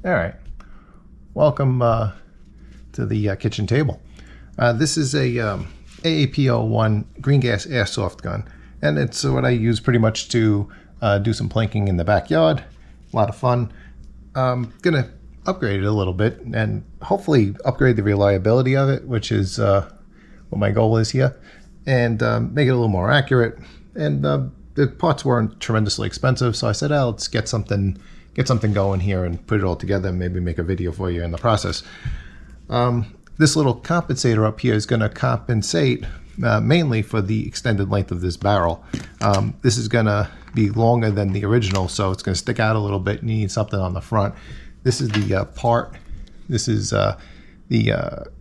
All right, welcome to the kitchen table. This is a AAP-01 green gas airsoft gun, and it's what I use pretty much to do some planking in the backyard. A lot of fun. Gonna upgrade it a little bit and hopefully upgrade the reliability of it, which is what my goal is here, and make it a little more accurate. And the parts weren't tremendously expensive, so I said, oh, let's get something going here and put it all together and maybe make a video for you in the process. This little compensator up here is going to compensate mainly for the extended length of this barrel. This is going to be longer than the original, so it's going to stick out a little bit and you need something on the front. This is the part. This is the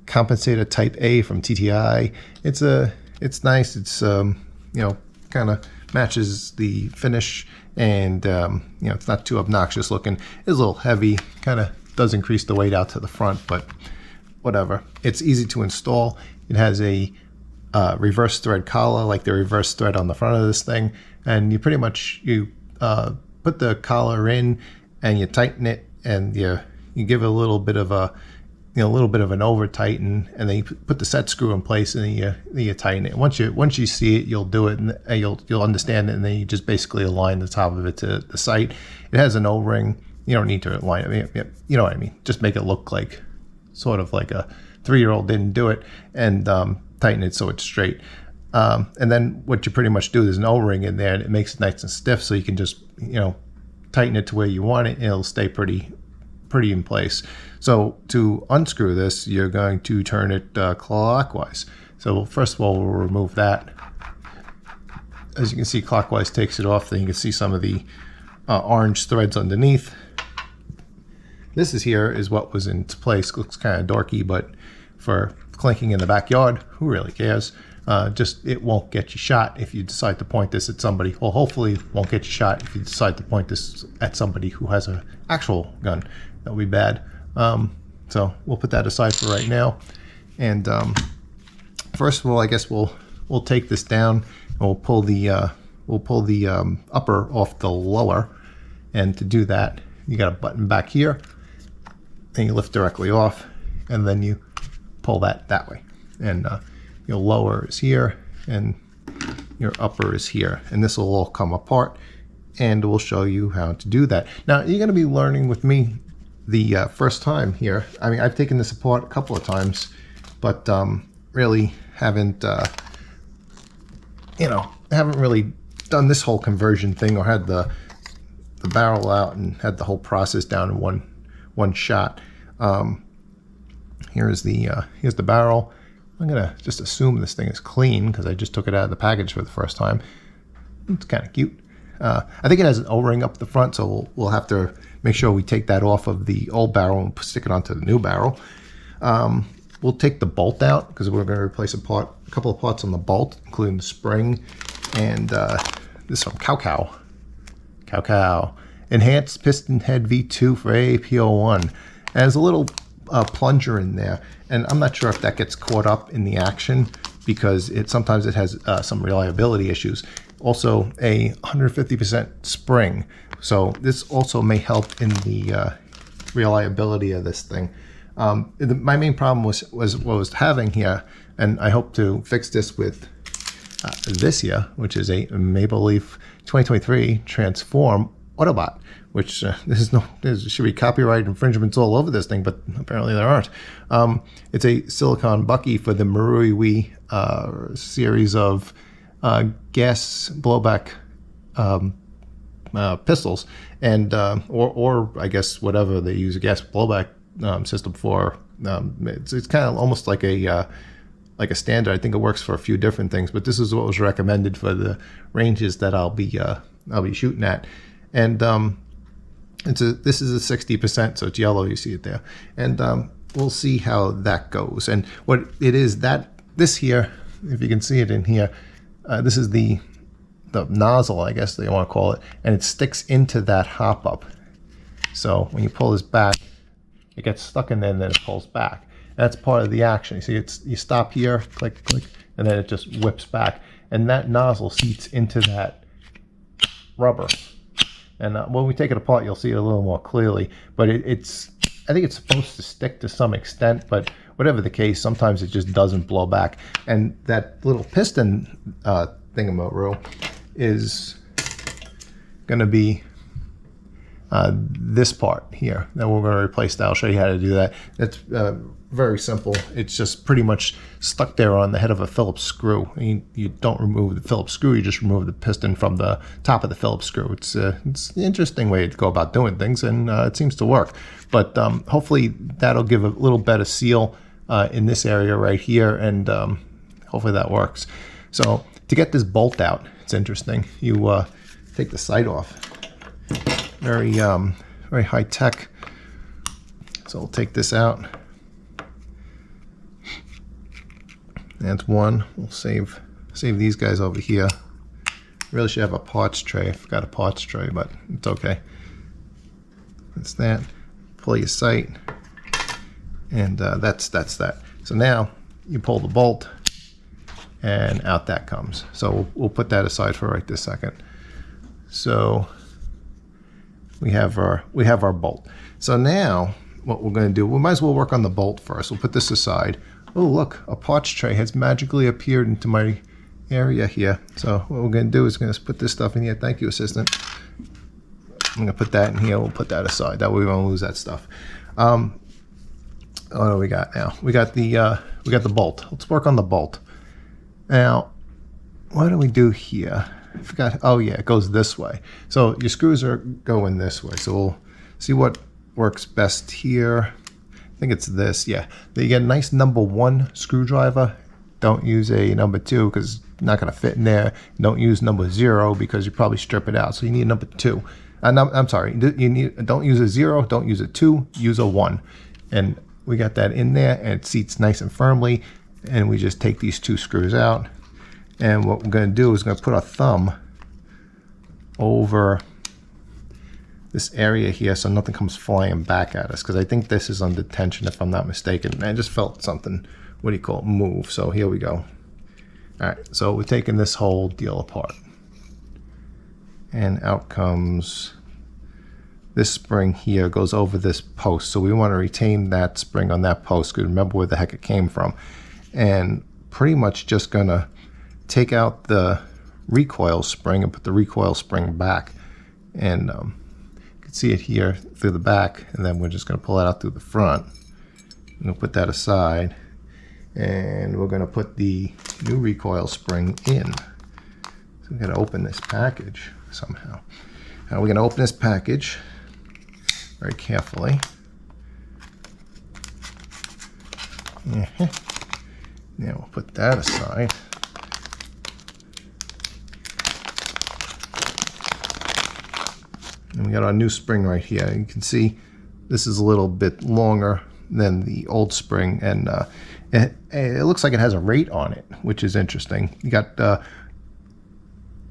compensator type A from TTI. It's nice. It's kind of matches the finish, and it's not too obnoxious looking. It's a little heavy, kind of does increase the weight out to the front, but whatever. It's easy to install. It has a reverse thread collar, like the reverse thread on the front of this thing, and you pretty much put the collar in and you tighten it, and you give it a little bit of an over tighten, and then you put the set screw in place, and then you tighten it. Once you see it, you'll do it, and you'll understand it, and then you just basically align the top of it to the sight. It has an O-ring. You don't need to align it. You know what I mean. Just make it look like sort of like a 3-year-old didn't do it, and tighten it so it's straight. And then what you pretty much do, there's an O-ring in there, and it makes it nice and stiff, so you can just tighten it to where you want it, and it'll stay pretty in place. So to unscrew this, you're going to turn it clockwise. So first of all, we'll remove that. As you can see, clockwise takes it off. Then you can see some of the orange threads underneath. This is what was in place. Looks kind of dorky, but for clinking in the backyard, who really cares? Just it won't get you shot if you decide to point this at somebody. Well, hopefully it won't get you shot if you decide to point this at somebody who has an actual gun. That would be bad. So we'll put that aside for right now. And first of all, I guess we'll take this down and we'll pull the upper off the lower. And to do that, you got a button back here, and you lift directly off, and then you pull that way. And your lower is here, and your upper is here, and this will all come apart, and we'll show you how to do that. Now, you're going to be learning with me the first time here. I mean, I've taken this apart a couple of times, but really haven't really done this whole conversion thing, or had the barrel out and had the whole process down in one shot. Here's the barrel. I'm gonna just assume this thing is clean because I just took it out of the package for the first time. It's kind of cute. I think it has an O-ring up the front, so we'll have to make sure we take that off of the old barrel and stick it onto the new barrel. We'll take the bolt out because we're going to replace a couple of parts on the bolt, including the spring, and this from Cow. Enhanced Piston Head V2 for AAP-01. And there's a little plunger in there, and I'm not sure if that gets caught up in the action because sometimes it has some reliability issues. Also a 150% spring, so this also may help in the reliability of this thing. My main problem was what I was having here, and I hope to fix this with this here, which is a Maple Leaf 2023 Transform Autobot, which there should be copyright infringements all over this thing, but apparently there aren't. It's a silicone bucky for the Marui series of gas blowback pistols, and or I guess whatever they use a gas blowback system for. It's kind of almost like a standard. I think it works for a few different things, but this is what was recommended for the ranges that I'll be shooting at. And this is a 60%, so it's yellow. You see it there, and we'll see how that goes. And what it is, this here, if you can see it in here, this is the nozzle, I guess they want to call it, and it sticks into that hop up. So when you pull this back, it gets stuck in there, and then it pulls back. That's part of the action. You see, you stop here, click, click, and then it just whips back, and that nozzle seats into that rubber. And when we take it apart, you'll see it a little more clearly. But I think it's supposed to stick to some extent, but whatever the case, sometimes it just doesn't blow back. And that little piston thingamaroo is going to be this part here that we're going to replace. I'll show you how to do that. That's very simple. It's just pretty much stuck there on the head of a Phillips screw. You don't remove the Phillips screw, you just remove the piston from the top of the Phillips screw. It's an interesting way to go about doing things, and it seems to work. But hopefully that'll give a little better seal in this area right here, and hopefully that works. So to get this bolt out, it's interesting. You take the sight off. Very high tech. So we'll take this out. That's one. We'll save these guys over here. Really should have a parts tray. I forgot a parts tray, but it's okay. That's that. Pull your sight, and that's that. So now you pull the bolt, and out that comes. So we'll put that aside for right this second. So we have our bolt. So now what we're going to do, we might as well work on the bolt first. We'll put this aside. Oh, look, a parts tray has magically appeared into my area here. So what we're going to do is going to put this stuff in here. Thank you, assistant. I'm going to put that in here. We'll put that aside. That way we won't lose that stuff. What do we got now? We got the bolt. Let's work on the bolt. Now, what do we do here? I forgot. Oh yeah, it goes this way. So your screws are going this way. So we'll see what works best here. I think it's this. Yeah, you get a nice number 1 screwdriver. Don't use a number 2 because it's not going to fit in there. Don't use number 0 because you probably strip it out. So you need a number 2. I'm sorry. Don't use a 0. Don't use a 2. Use a 1. And we got that in there, and it seats nice and firmly. And we just take these 2 screws out. And what we're going to do is going to put our thumb over this area here so nothing comes flying back at us, because I think this is under tension if I'm not mistaken. I just felt something, what do you call it, move. So here we go. All right, so we're taking this whole deal apart. And out comes this spring here, goes over this post. So we want to retain that spring on that post, because remember where the heck it came from. And pretty much just going to take out the recoil spring and put the recoil spring back. And you can see it here through the back, and then we're just going to pull it out through the front. We'll put that aside, and we're going to put the new recoil spring in. So we're going to open this package somehow. Now we're going to open this package very carefully. Now we'll put that aside. And we got our new spring right here. You can see this is a little bit longer than the old spring, and it looks like it has a rate on it, which is interesting. You got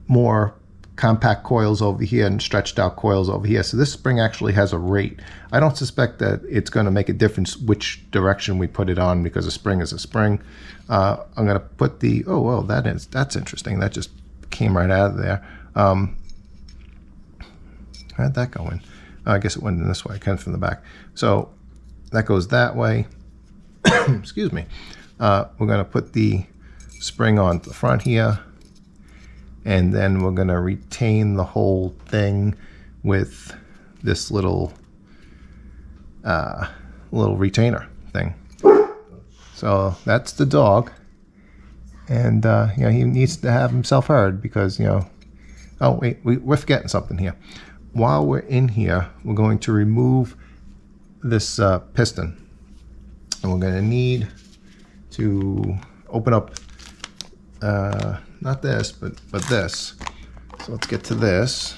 more compact coils over here and stretched out coils over here. So this spring actually has a rate. I don't suspect that it's going to make a difference which direction we put it on, because a spring is a spring. I'm going to put the, oh, well, that's interesting. That just came right out of there. How'd that go in? I guess it went in this way, kind of from the back. So that goes that way. Excuse me. We're going to put the spring on the front here, and then we're going to retain the whole thing with this little retainer thing. So that's the dog, and you know, he needs to have himself heard, because, you know, oh wait, we're forgetting something here. While we're in here, we're going to remove this piston, and we're going to need to open up not this, but this. So let's get to this.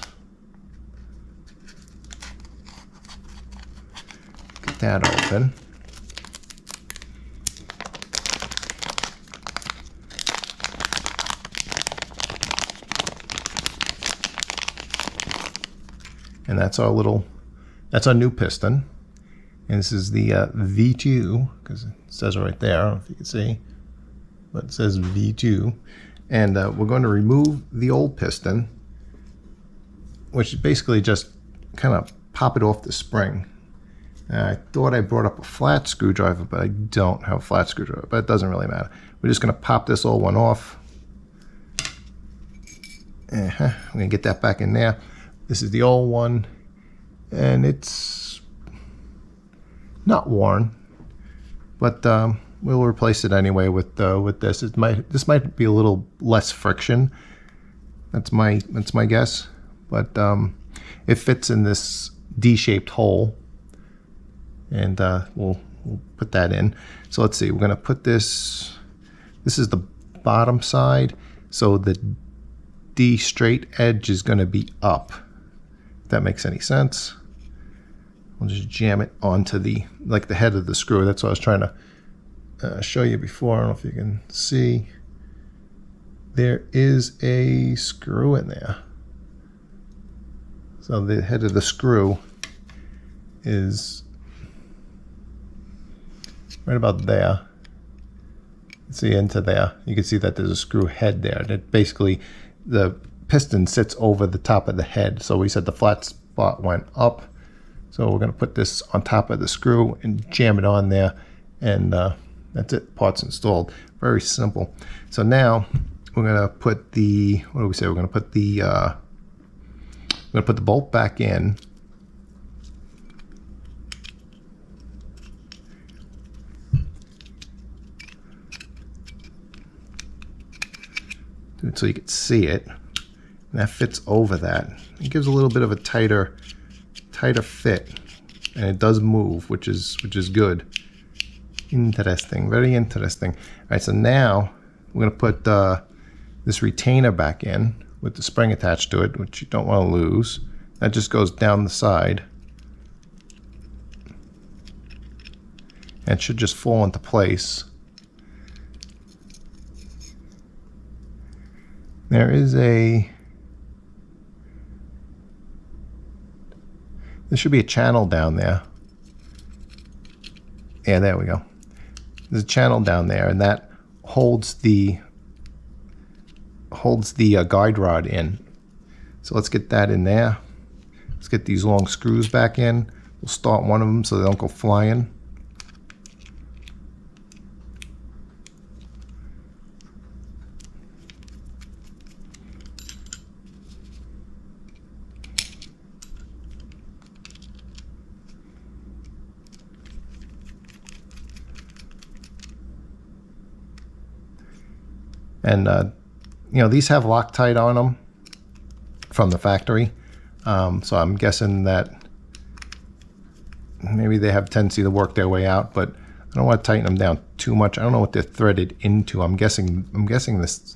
Get that open. And that's our new piston. And this is the V2, because it says it right there. I don't know if you can see, but it says V2. And we're going to remove the old piston which is basically just kind of pop it off the spring. I thought I brought up a flat screwdriver, but I don't have a flat screwdriver, but it doesn't really matter. We're just going to pop this old one off. We're going to get that back in there. This is the old one, and it's not worn, but we'll replace it anyway with this. This might be a little less friction. That's my guess, but it fits in this D-shaped hole, and we'll put that in. So let's see. We're going to put this. This is the bottom side, so the D straight edge is going to be up. If that makes any sense. We'll just jam it onto the head of the screw. That's what I was trying to show you before. I don't know if you can see. There is a screw in there. So the head of the screw is right about there. See into there. You can see that there's a screw head there. That basically the piston sits over the top of the head. So we said the flat spot went up. So we're going to put this on top of the screw and jam it on there, and that's it. Part's installed. Very simple. So now we're going to put the, what do we say? We're going to put the bolt back in. Do it so you can see it. And that fits over that. It gives a little bit of a tighter fit, and it does move, which is good. Interesting, very interesting. All right, so now we're going to put this retainer back in with the spring attached to it, which you don't want to lose. That just goes down the side, and it should just fall into place. There is there should be a channel down there. Yeah, there we go. There's a channel down there, and that holds the guide rod in. So let's get that in there. Let's get these long screws back in. We'll start one of them so they don't go flying. And you know, these have Loctite on them from the factory, so I'm guessing that maybe they have a tendency to work their way out, but I don't want to tighten them down too much. I don't know what they're threaded into. I'm guessing this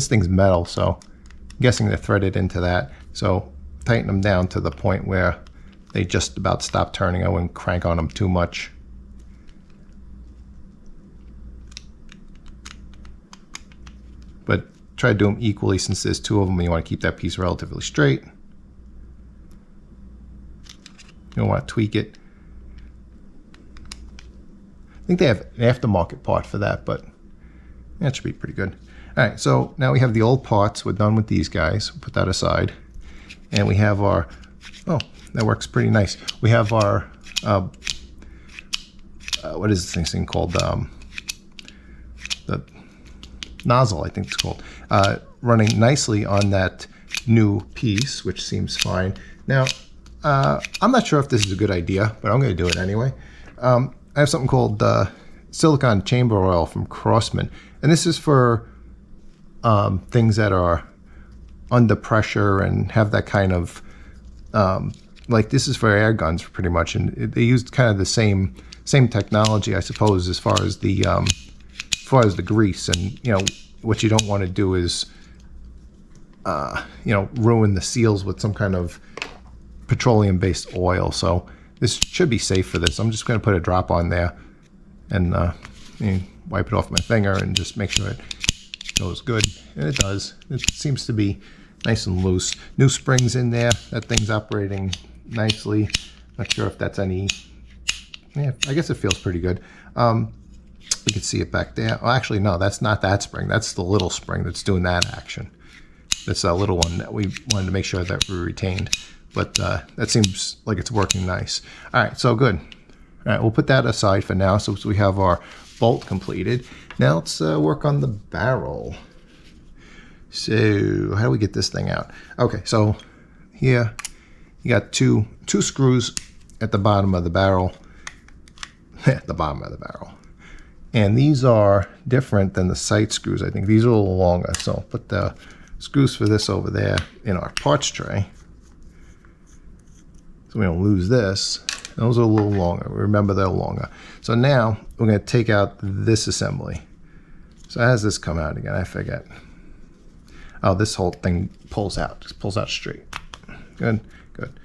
thing's metal, so I'm guessing they're threaded into that. So tighten them down to the point where they just about stop turning. I wouldn't crank on them too much. But try to do them equally, since there's two of them. You want to keep that piece relatively straight. You don't want to tweak it. I think they have an aftermarket part for that, but that should be pretty good. All right, so now we have the old parts. We're done with these guys. We'll put that aside. And we have our, oh, that works pretty nice. We have our, what is this thing called? The nozzle, I think it's called, running nicely on that new piece, which seems fine. Now, I'm not sure if this is a good idea, but I'm going to do it anyway. I have something called silicone chamber oil from Crossman, and this is for things that are under pressure and have that kind of, like this is for air guns pretty much, and they used kind of the same technology, I suppose, as far as the grease. And you know, what you don't want to do is you know, ruin the seals with some kind of petroleum based oil. So this should be safe for this. I'm just going to put a drop on there and wipe it off my finger and just make sure it goes good. And it does. It seems to be nice and loose. New springs in there. That thing's operating nicely. Not sure if that's any, yeah, I guess it feels pretty good. You can see it back there. Well, actually, no, that's not that spring. That's the little spring that's doing that action. this little one that we wanted to make sure that we retained. But that seems like it's working nice. All right, so good. All right, we'll put that aside for now. So we have our bolt completed. Now let's work on the barrel. So how do we get this thing out? Okay, so here you got two screws at the bottom of the barrel. At the bottom of the barrel. And these are different than the sight screws. I think these are a little longer. So I'll put the screws for this over there in our parts tray, so we don't lose this. Those are a little longer. Remember, they're longer. So now we're going to take out this assembly. So how does this come out again? I forget. Oh, this whole thing pulls out. Just pulls out straight. Good, good.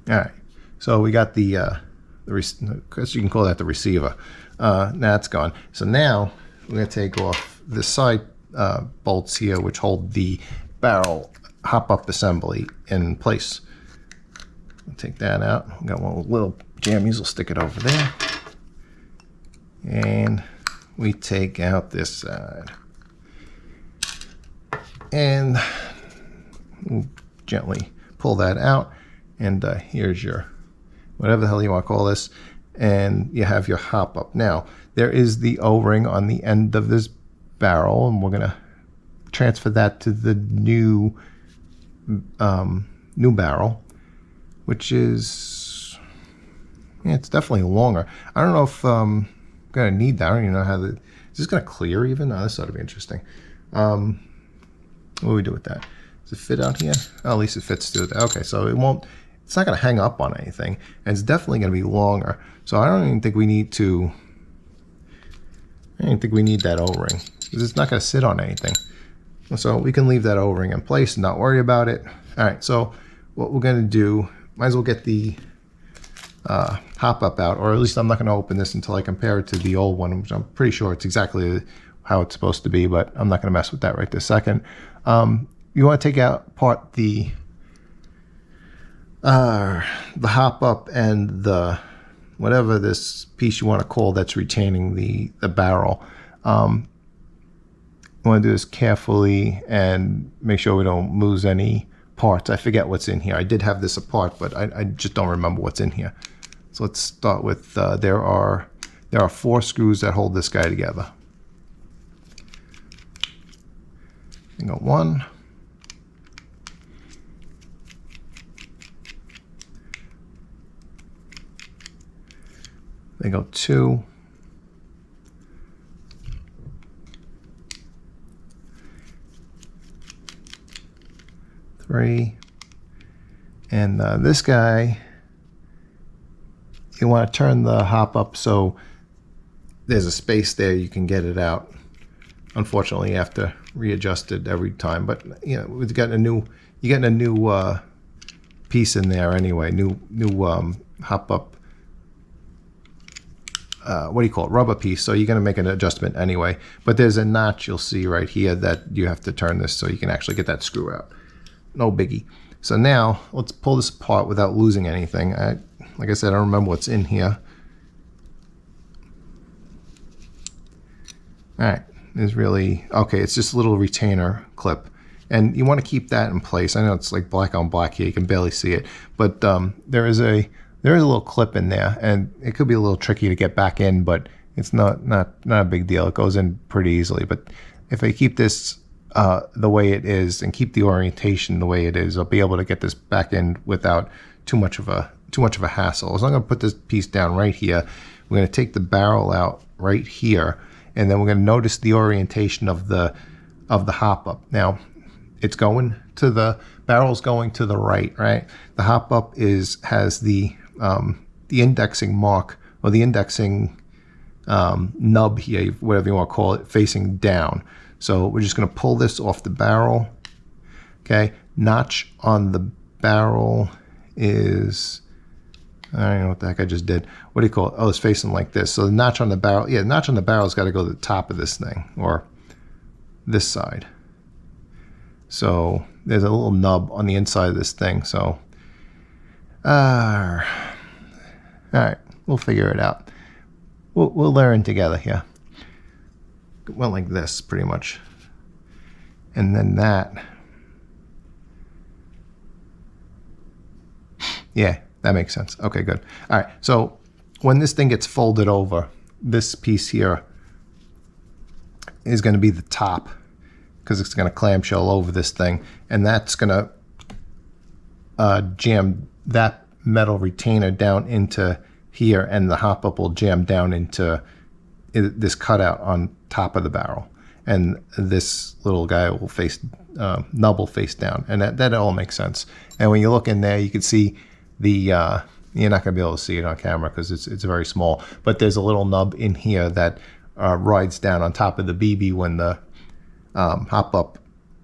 All right. So we got the I guess you can call that the receiver. Now it's gone. So now we're going to take off the side bolts here, which hold the barrel hop-up assembly in place. Take that out. We got one with little jammies. We'll stick it over there. And we take out this side. And we'll gently pull that out. And here's your, whatever the hell you want to call this. And you have your hop-up. Now, there is the O-ring on the end of this barrel, and we're going to transfer that to the new barrel, which is, yeah, it's definitely longer. I don't know if I'm going to need that. I don't even know how is this going to clear even? Oh, this ought to be interesting. What do we do with that? Does it fit out here? Oh, at least it fits through there. Okay, so it's not going to hang up on anything, and it's definitely going to be longer. So I don't even think we need that O-ring, because it's not going to sit on anything. So we can leave that O-ring in place and not worry about it. All right, so what we're going to do, might as well get the hop-up out, or at least I'm not going to open this until I compare it to the old one, which I'm pretty sure it's exactly how it's supposed to be, but I'm not going to mess with that right this second. You want to take apart the hop-up and the whatever this piece you want to call that's retaining the barrel. You want to do this carefully and make sure we don't lose any parts. I forget what's in here. I did have this apart, but I just don't remember what's in here. So let's start with there are 4 screws that hold this guy together. You got 1. They go 2. 3. And this guy, you want to turn the hop up so there's a space there you can get it out. Unfortunately, you have to readjust it every time, but you know, we've got you're getting a new piece in there anyway, new hop up. What do you call it? Rubber piece. So you're going to make an adjustment anyway. But there's a notch you'll see right here that you have to turn this so you can actually get that screw out. No biggie. So now let's pull this apart without losing anything. Like I said, I don't remember what's in here. All right. There's really, okay, it's just a little retainer clip. And you want to keep that in place. I know it's like black on black here. You can barely see it. But there is a little clip in there, and it could be a little tricky to get back in, but it's not a big deal. It goes in pretty easily. But if I keep this the way it is and keep the orientation the way it is, I'll be able to get this back in without too much of a hassle. So I'm going to put this piece down right here. We're going to take the barrel out right here, and then we're going to notice the orientation of the hop up. Now, it's going to the barrel's going to the right. The hop up has the indexing mark, or the indexing nub here, whatever you want to call it, facing down. So we're just going to pull this off the barrel. Okay, notch on the barrel is, I don't know what the heck I just did. What do you call it? Oh, it's facing like this. So the notch on the barrel, yeah, the notch on the barrel's got to go to the top of this thing, or this side. So there's a little nub on the inside of this thing. So, all right, we'll figure it out. We'll learn together here. went like this pretty much. And then that, yeah, that makes sense. Okay, good. All right, so when this thing gets folded over, this piece here is going to be the top, because it's going to clamshell over this thing, and that's going to jam that metal retainer down into here, and the hop up will jam down into this cutout on top of the barrel, and this little guy will face nub will face down, and that all makes sense. And when you look in there, you can see the you're not going to be able to see it on camera because it's very small, but there's a little nub in here that rides down on top of the BB when the hop up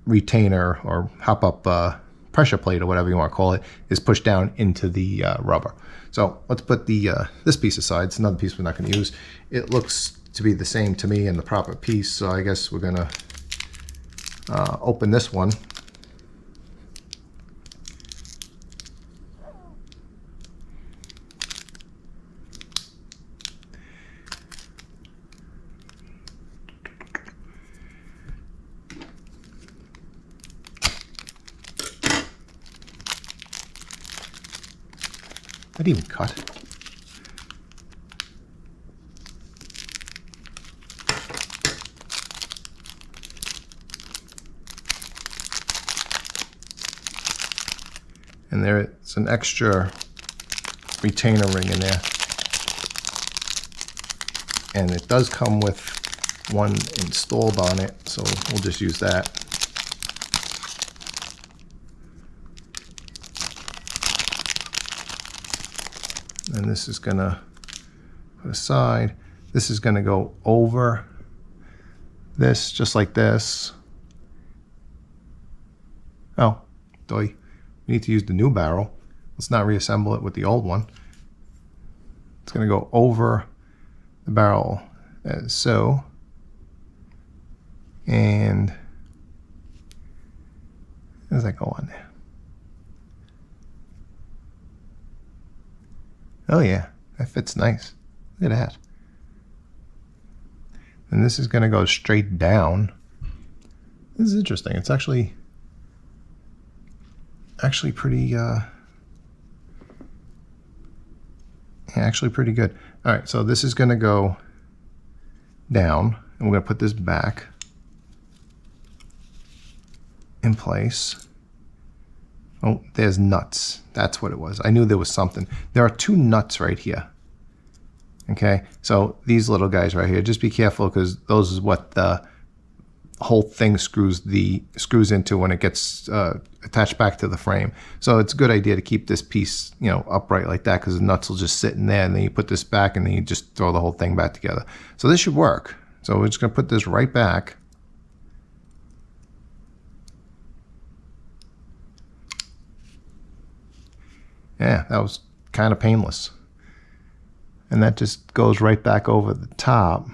retainer or hop up pressure plate or whatever you want to call it is pushed down into the rubber. So let's put the this piece aside. It's another piece we're not going to use. It looks to be the same to me and the proper piece, so I guess we're going to open this one. I didn't even cut. And there's an extra retainer ring in there. And it does come with one installed on it, so we'll just use that. And this is gonna put aside. This is gonna go over this, just like this. Oh, doy. We need to use the new barrel. Let's not reassemble it with the old one. It's gonna go over the barrel as so. And how does that go on there? Oh yeah, that fits nice. Look at that. And this is going to go straight down. This is interesting. It's actually pretty actually pretty good. All right, so this is going to go down, and we're going to put this back in place. Oh, there's nuts. That's what it was. I knew there was something. There are two nuts right here. Okay, so these little guys right here, just be careful because those is what the whole thing screws into when it gets attached back to the frame. So it's a good idea to keep this piece, you know, upright like that, because the nuts will just sit in there, and then you put this back and then you just throw the whole thing back together. So this should work. So we're just gonna put this right back. Yeah, that was kind of painless. And that just goes right back over the top.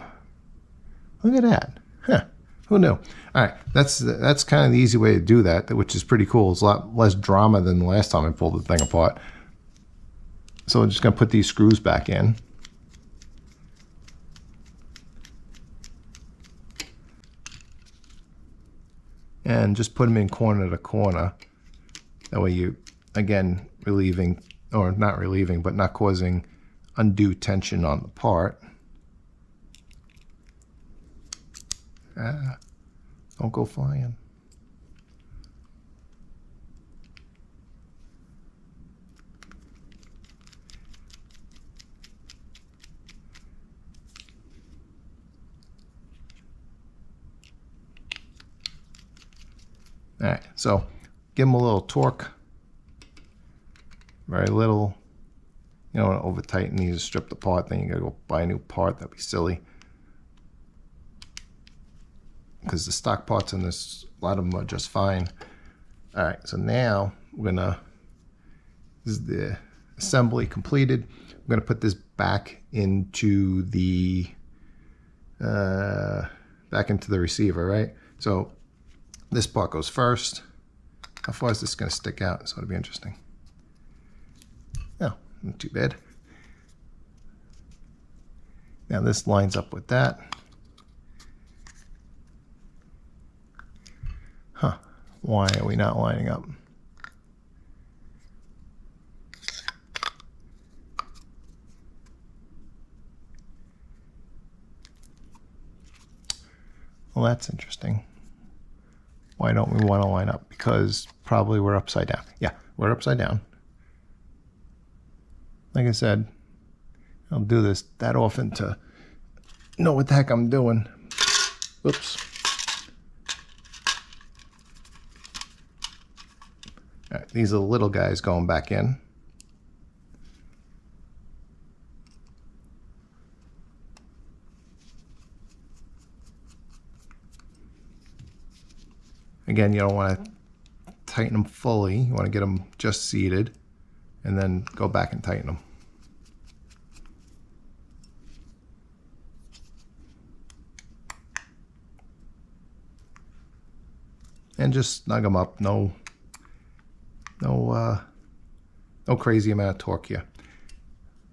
Look at that. Huh. Who knew? All right, that's kind of the easy way to do that, which is pretty cool. It's a lot less drama than the last time I pulled the thing apart. So I'm just going to put these screws back in. And just put them in corner to corner. That way you, again, relieving, or not relieving, but not causing undue tension on the part. Don't go flying. All right, so give them a little torque. Very little. You don't want to over tighten these, strip the part, then you gotta go buy a new part. That'd be silly. Because the stock parts in this, a lot of them are just fine. All right, so now we're gonna, this is the assembly completed. We're gonna put this back into the receiver, right? So this part goes first. How far is this gonna stick out? So it'll be interesting. No, not too bad. Now this lines up with that. Huh, why are we not lining up? Well, that's interesting. Why don't we want to line up? Because probably we're upside down. Yeah, we're upside down. Like I said, I'll do this that often to know what the heck I'm doing. Oops. All right, these are the little guys going back in. Again, you don't want to tighten them fully. You want to get them just seated and then go back and tighten them. And just snug them up. No crazy amount of torque here.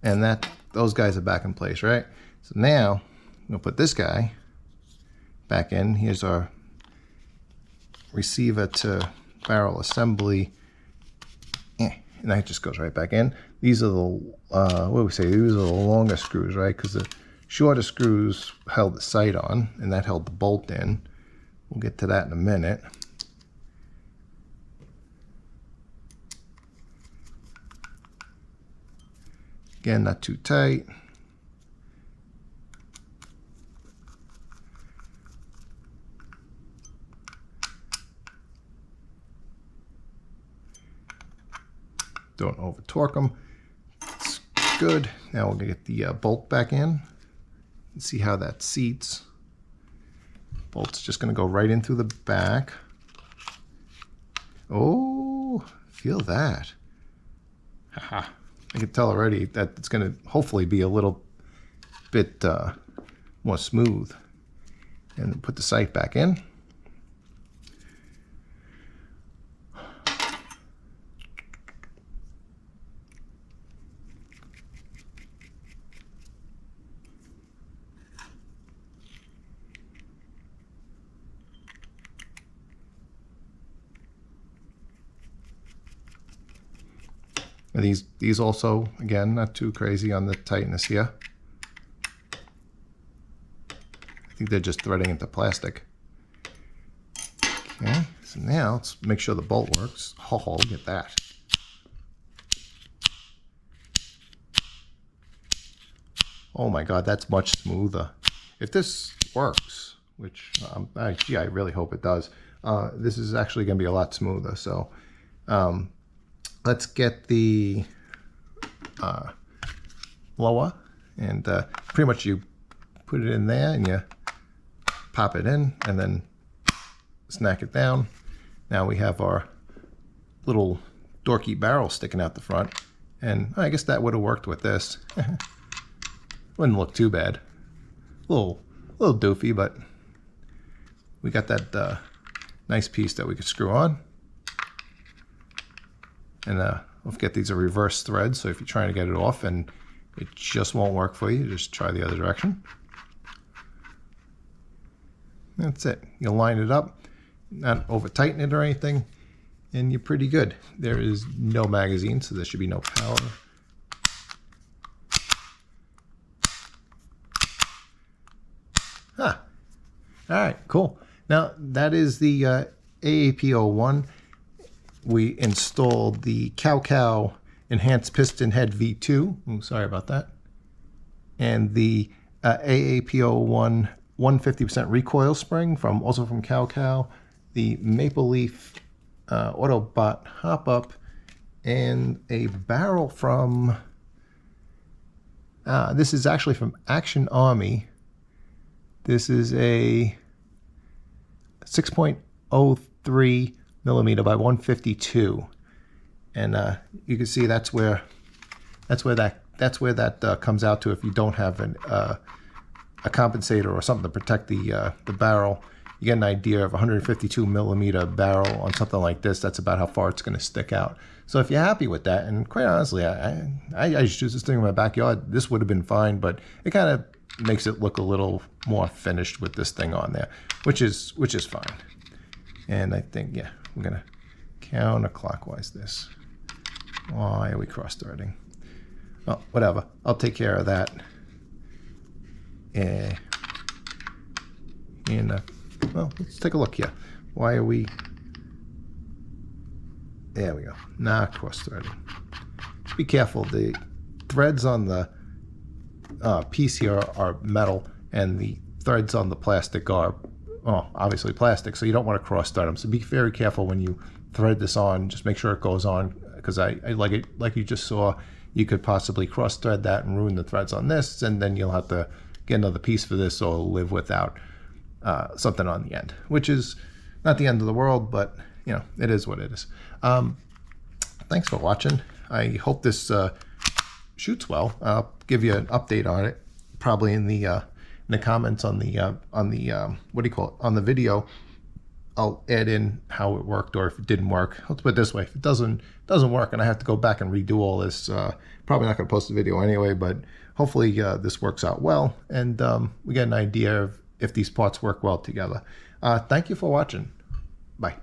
And those guys are back in place, right? So now I'm gonna put this guy back in. Here's our receiver to barrel assembly, and that just goes right back in. These are the what do we say? These are the longer screws, right? Because the shorter screws held the sight on, and that held the bolt in. We'll get to that in a minute. Again, not too tight. Don't over torque them. It's good. Now we're gonna get the bolt back in and see how that seats. Bolt's just gonna go right in through the back. Oh, feel that. Haha. I can tell already that it's going to hopefully be a little bit more smooth. And put the sight back in. These also, again, not too crazy on the tightness here. I think they're just threading into plastic. Okay, so now let's make sure the bolt works. Oh, look at that. Oh my God, that's much smoother. If this works, which gee, I really hope it does, this is actually going to be a lot smoother. So let's get the lower, and pretty much you put it in there and you pop it in and then snack it down. Now we have our little dorky barrel sticking out the front, and I guess that would have worked with this. Wouldn't look too bad. A little doofy, but we got that nice piece that we could screw on. And we'll get these are reverse threads, so if you're trying to get it off and it just won't work for you, just try the other direction. That's it. You'll line it up, not over tighten it or anything, and you're pretty good. There is no magazine, so there should be no power. Huh. All right, cool. Now that is the AAP-01. We installed the Cow Enhanced Piston Head V2. Ooh, sorry about that. And the AAP-01 150% recoil spring also from Cow, the Maple Leaf Autobot hop-up, and a barrel from, this is actually from Action Army. This is a 6.03 millimeter by 152, and you can see that's where that comes out to. If you don't have a compensator or something to protect the barrel, you get an idea of 152 millimeter barrel on something like this. That's about how far it's going to stick out. So if you're happy with that, and quite honestly, I just use this thing in my backyard. This would have been fine, but it kind of makes it look a little more finished with this thing on there, which is fine. And I think, yeah, we're going to counterclockwise this. Why are we cross-threading? Well, whatever. I'll take care of that. Well, let's take a look here. Why are we... There we go. Not cross-threading. Be careful. The threads on the piece here are metal, and the threads on the plastic are, obviously plastic, so you don't want to cross-thread them. So be very careful when you thread this on. Just make sure it goes on, because I like it, like you just saw, you could possibly cross-thread that and ruin the threads on this, and then you'll have to get another piece for this, or live without something on the end, which is not the end of the world, but you know, it is what it is. Thanks for watching. I hope this shoots well. I'll give you an update on it, probably in the comments on the what do you call it, on the video. I'll add in how it worked, or if it didn't work. Let's put it this way: if it doesn't work and I have to go back and redo all this, probably not going to post the video anyway. But hopefully this works out well, and we get an idea of if these parts work well together. Thank you for watching. Bye.